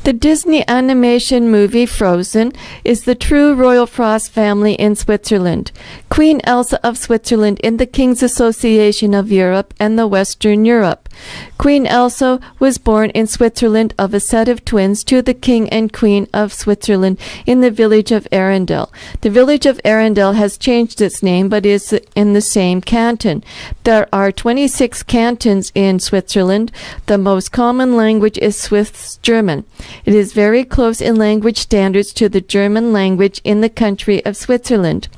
The Disney animation movie Frozen is the true royal Frost family in Switzerland. Queen Elsa of Switzerland in the King's Association of Europe and the Western Europe. Queen Elsa was born in Switzerland of a set of twins to the King and Queen of Switzerland in the village of Arendelle. The village of Arendelle has changed its name but is in the same canton. There are 26 cantons in Switzerland. The most common language is Swiss German. It is very close in language standards to the German language in the country of Switzerland.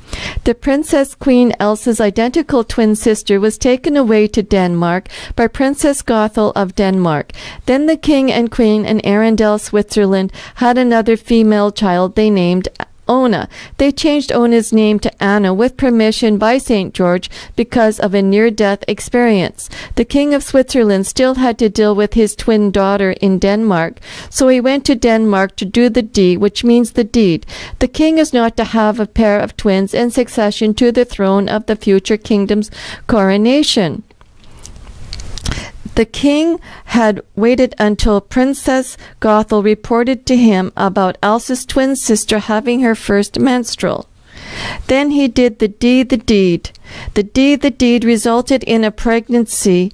The Princess Queen Elsa's identical twin sister was taken away to Denmark by Princess Gothel of Denmark. Then the King and Queen in Arendelle, Switzerland, had another female child they named Ona. They changed Ona's name to Anna with permission by St. George because of a near-death experience. The King of Switzerland still had to deal with his twin daughter in Denmark, so he went to Denmark to do the deed, which means the deed. The king is not to have a pair of twins in succession to the throne of the future kingdom's coronation. The king had waited until Princess Gothel reported to him about Elsa's twin sister having her first menstrual. Then he did the deed. The deed resulted in a pregnancy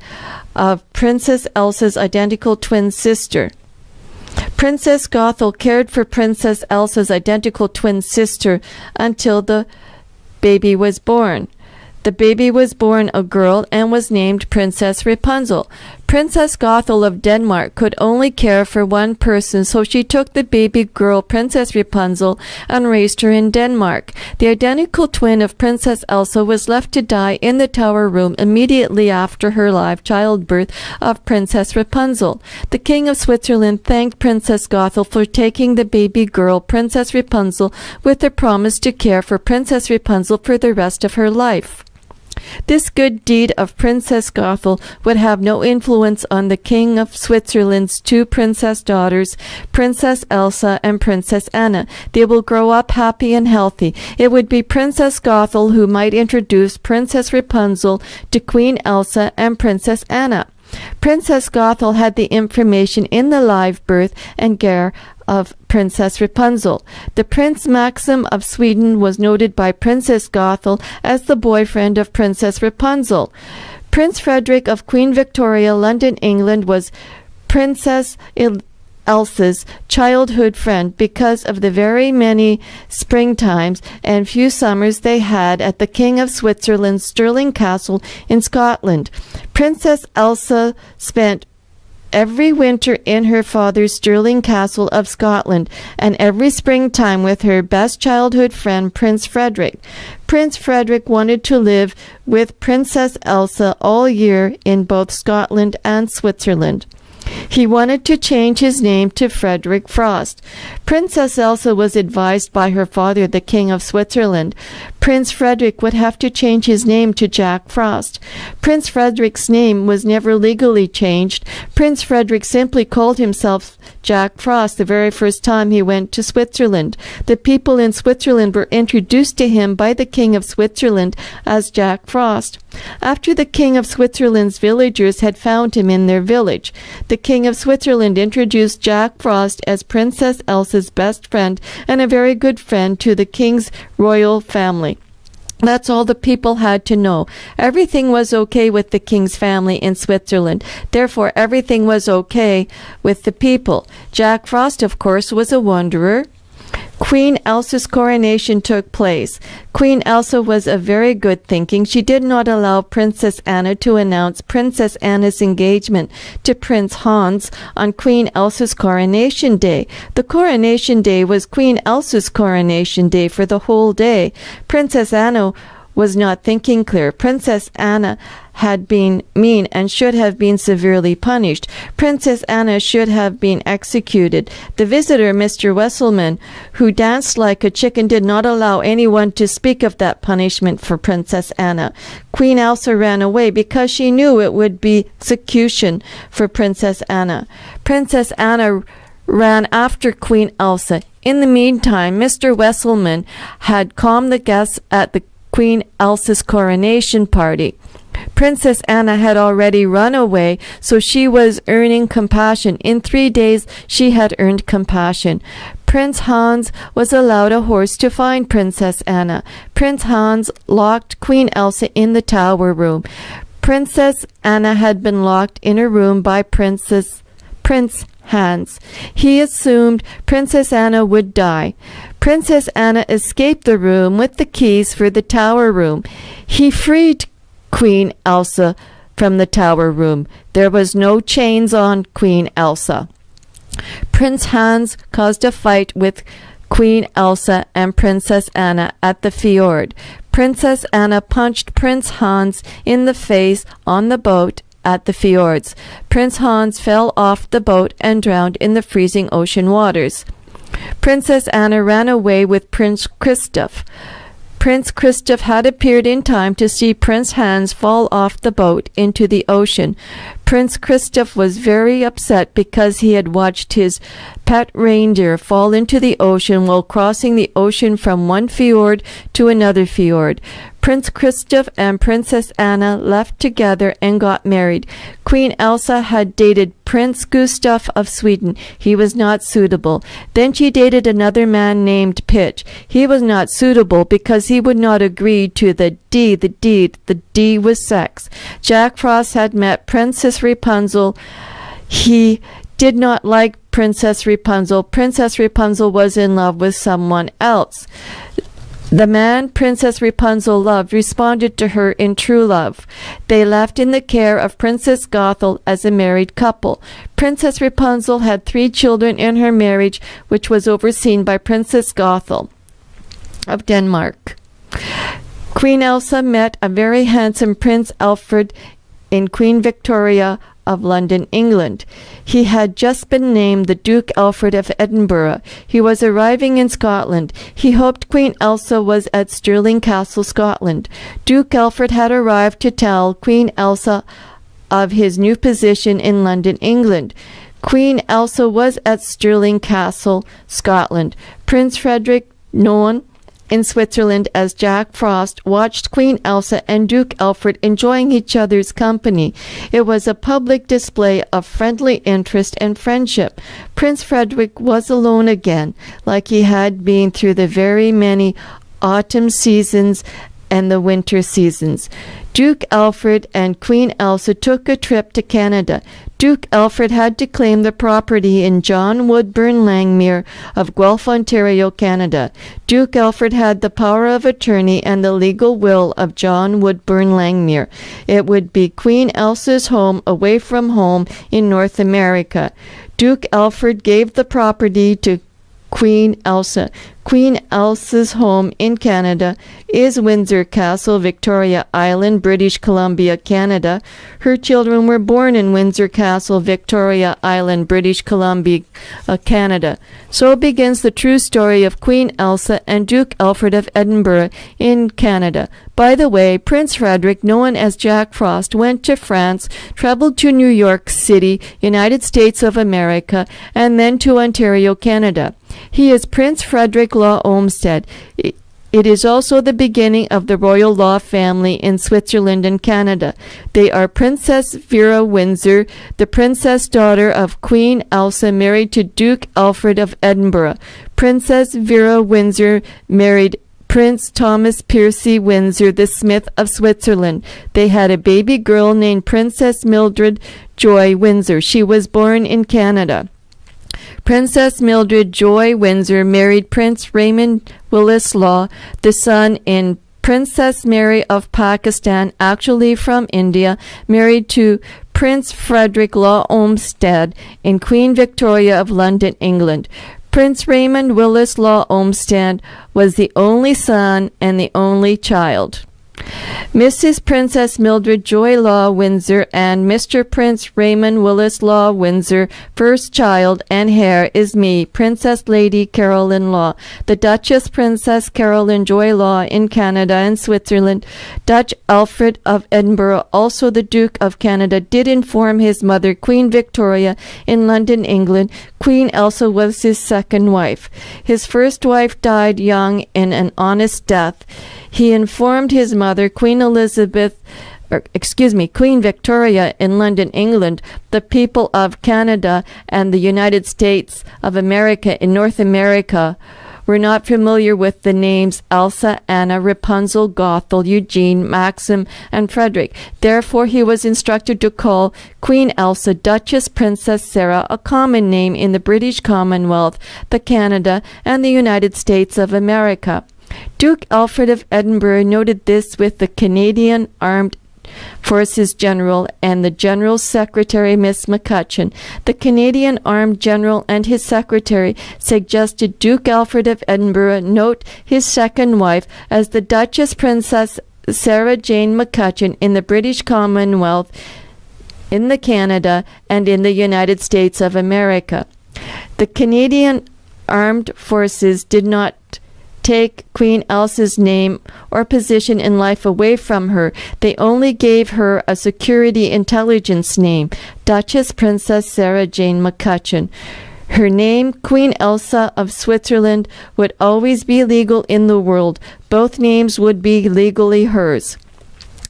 of Princess Elsa's identical twin sister. Princess Gothel cared for Princess Elsa's identical twin sister until the baby was born. The baby was born a girl and was named Princess Rapunzel. Princess Gothel of Denmark could only care for one person, so she took the baby girl Princess Rapunzel and raised her in Denmark. The identical twin of Princess Elsa was left to die in the tower room immediately after her live childbirth of Princess Rapunzel. The King of Switzerland thanked Princess Gothel for taking the baby girl Princess Rapunzel with a promise to care for Princess Rapunzel for the rest of her life. This good deed of Princess Gothel would have no influence on the King of Switzerland's two princess daughters, Princess Elsa and Princess Anna. They will grow up happy and healthy. It would be Princess Gothel who might introduce Princess Rapunzel to Queen Elsa and Princess Anna. Princess Gothel had the information in the live birth and care of Princess Rapunzel. The Prince Maxim of Sweden was noted by Princess Gothel as the boyfriend of Princess Rapunzel. Prince Frederick of Queen Victoria, London, England, was Princess Elsa's childhood friend because of the very many springtimes and few summers they had at the King of Switzerland's Stirling Castle in Scotland. Princess Elsa spent every winter in her father's Stirling Castle of Scotland, and every springtime with her best childhood friend, Prince Frederick. Prince Frederick wanted to live with Princess Elsa all year in both Scotland and Switzerland. He wanted to change his name to Frederick Frost. Princess Elsa was advised by her father, the King of Switzerland. Prince Frederick would have to change his name to Jack Frost. Prince Frederick's name was never legally changed. Prince Frederick simply called himself Jack Frost the very first time he went to Switzerland. The people in Switzerland were introduced to him by the King of Switzerland as Jack Frost. After the King of Switzerland's villagers had found him in their village, the King of Switzerland introduced Jack Frost as Princess Elsa's best friend and a very good friend to the King's royal family. That's all the people had to know. Everything was okay with the king's family in Switzerland. Therefore, everything was okay with the people. Jack Frost, of course, was a wanderer. Queen Elsa's coronation took place. Queen Elsa was of very good thinking. She did not allow Princess Anna to announce Princess Anna's engagement to Prince Hans on Queen Elsa's coronation day. The coronation day was Queen Elsa's coronation day for the whole day. Princess Anna was not thinking clear. Princess Anna had been mean and should have been severely punished. Princess Anna should have been executed. The visitor, Mr. Wesselman, who danced like a chicken, did not allow anyone to speak of that punishment for Princess Anna. Queen Elsa ran away because she knew it would be execution for Princess Anna. Princess Anna ran after Queen Elsa. In the meantime, Mr. Wesselman had calmed the guests at the Queen Elsa's coronation party. Princess Anna had already run away, so she was earning compassion. In 3 days she had earned compassion. Prince Hans was allowed a horse to find Princess Anna. Prince Hans locked Queen Elsa in the tower room. Princess Anna had been locked in a room by Prince Hans. He assumed Princess Anna would die. Princess Anna escaped the room with the keys for the tower room. He freed Queen Elsa from the tower room. There was no chains on Queen Elsa. Prince Hans caused a fight with Queen Elsa and Princess Anna at the fjord. Princess Anna punched Prince Hans in the face on the boat at the fjords. Prince Hans fell off the boat and drowned in the freezing ocean waters. Princess Anna ran away with Prince Christoph. Prince Christoph had appeared in time to see Prince Hans fall off the boat into the ocean. Prince Christoph was very upset because he had watched his pet reindeer fall into the ocean while crossing the ocean from one fjord to another fjord. Prince Christoph and Princess Anna left together and got married. Queen Elsa had dated Prince Gustav of Sweden. He was not suitable. Then she dated another man named Pitch. He was not suitable because he would not agree to the deed. The D was sex. Jack Frost had met Princess Rapunzel. He did not like Princess Rapunzel. Princess Rapunzel was in love with someone else. The man Princess Rapunzel loved responded to her in true love. They left in the care of Princess Gothel as a married couple. Princess Rapunzel had 3 children in her marriage, which was overseen by Princess Gothel of Denmark. Queen Elsa met a very handsome Prince Alfred in Queen Victoria of London, England. He had just been named the Duke Alfred of Edinburgh. He was arriving in Scotland. He hoped Queen Elsa was at Stirling Castle, Scotland. Duke Alfred had arrived to tell Queen Elsa of his new position in London, England. Queen Elsa was at Stirling Castle, Scotland. Prince Frederick, known in Switzerland as Jack Frost, watched Queen Elsa and Duke Alfred enjoying each other's company. It was a public display of friendly interest and friendship. Prince Frederick was alone again, like he had been through the very many autumn seasons and the winter seasons. Duke Alfred and Queen Elsa took a trip to Canada. Duke Alfred had to claim the property in John Woodburn Langmuir of Guelph, Ontario, Canada. Duke Alfred had the power of attorney and the legal will of John Woodburn Langmuir. It would be Queen Elsa's home away from home in North America. Duke Alfred gave the property to Queen Elsa. Queen Elsa's home in Canada is Windsor Castle, Victoria Island, British Columbia, Canada. Her children were born in Windsor Castle, Victoria Island, British Columbia, Canada. So begins the true story of Queen Elsa and Duke Alfred of Edinburgh in Canada. By the way, Prince Frederick, known as Jack Frost, went to France, traveled to New York City, United States of America, and then to Ontario, Canada. He is Prince Frederick Law Olmsted. It is also the beginning of the royal law family in Switzerland and Canada. They are Princess Vera Windsor, the princess daughter of Queen Elsa, married to Duke Alfred of Edinburgh. Princess Vera Windsor married Prince Thomas Percy Windsor, the Smith of Switzerland. They had a baby girl named Princess Mildred Joy Windsor. She was born in Canada. Princess Mildred Joy Windsor married Prince Raymond Willis Law, the son in Princess Mary of Pakistan, actually from India, married to Prince Frederick Law Olmsted in Queen Victoria of London, England. Prince Raymond Willis Law Olmsted was the only son and the only child. Mrs. Princess Mildred Joy Law Windsor and Mr. Prince Raymond Willis Law Windsor, first child and heir, is me, Princess Lady Caroline Law, the Duchess Princess Caroline Joy Law in Canada and Switzerland. Dutch Alfred of Edinburgh, also the Duke of Canada, did inform his mother, Queen Victoria, in London, England. Queen Elsa was his second wife. His first wife died young in an honest death. He informed his mother, Queen Elizabeth Queen Victoria in London, England, the people of Canada and the United States of America in North America were not familiar with the names Elsa, Anna, Rapunzel, Gothel, Eugene, Maxim, and Frederick. Therefore, he was instructed to call Queen Elsa Duchess Princess Sarah, a common name in the British Commonwealth, the Canada, and the United States of America. Duke Alfred of Edinburgh noted this with the Canadian Armed Forces General and the General Secretary, Miss McCutcheon. The Canadian Armed General and his secretary suggested Duke Alfred of Edinburgh note his second wife as the Duchess Princess Sarah Jane McCutcheon in the British Commonwealth, in the Canada, and in the United States of America. The Canadian Armed Forces did not take Queen Elsa's name or position in life away from her. They only gave her a security intelligence name, Duchess Princess Sarah Jane McCutcheon. Her name, Queen Elsa of Switzerland, would always be legal in the world. Both names would be legally hers.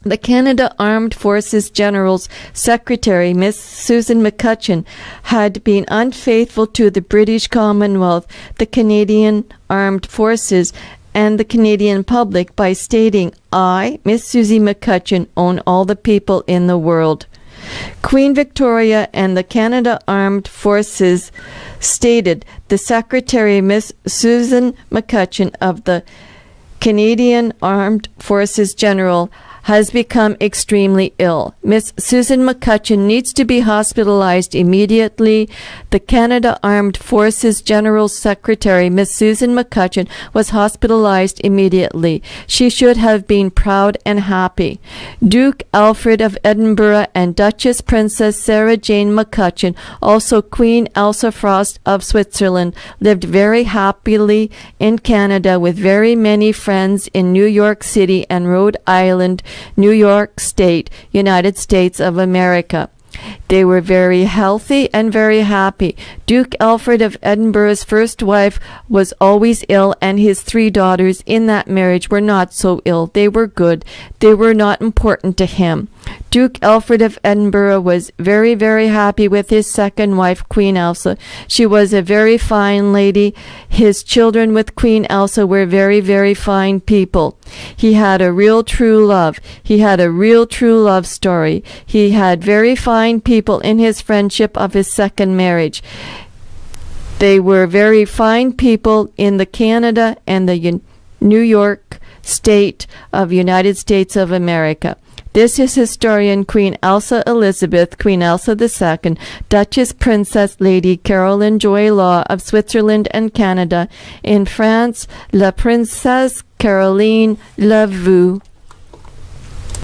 The Canada Armed Forces General's Secretary, Miss Susan McCutcheon, had been unfaithful to the British Commonwealth, the Canadian Armed Forces, and the Canadian public by stating, "I, Miss Susie McCutcheon, own all the people in the world." Queen Victoria and the Canada Armed Forces stated, the Secretary, Miss Susan McCutcheon of the Canadian Armed Forces General, has become extremely ill. Miss Susan McCutcheon needs to be hospitalized immediately. The Canada Armed Forces General Secretary, Miss Susan McCutcheon, was hospitalized immediately. She should have been proud and happy. Duke Alfred of Edinburgh and Duchess Princess Sarah Jane McCutcheon, also Queen Elsa Frost of Switzerland, lived very happily in Canada with very many friends in New York City and Rhode Island, New York State, United States of America. They were very healthy and very happy. Duke Alfred of Edinburgh's first wife was always ill, and his 3 daughters in that marriage were not so ill. They were good. They were not important to him. Duke Alfred of Edinburgh was very, very happy with his second wife, Queen Elsa. She was a very fine lady. His children with Queen Elsa were very, very fine people. He had a real true love. He had a real true love story. He had very fine people in his friendship of his second marriage. They were very fine people in the Canada and the New York State of United States of America. This is historian Queen Elsa Elizabeth, Queen Elsa II, Duchess Princess Lady Caroline Joy Law of Switzerland and Canada. In France, La Princesse Caroline Lavaux.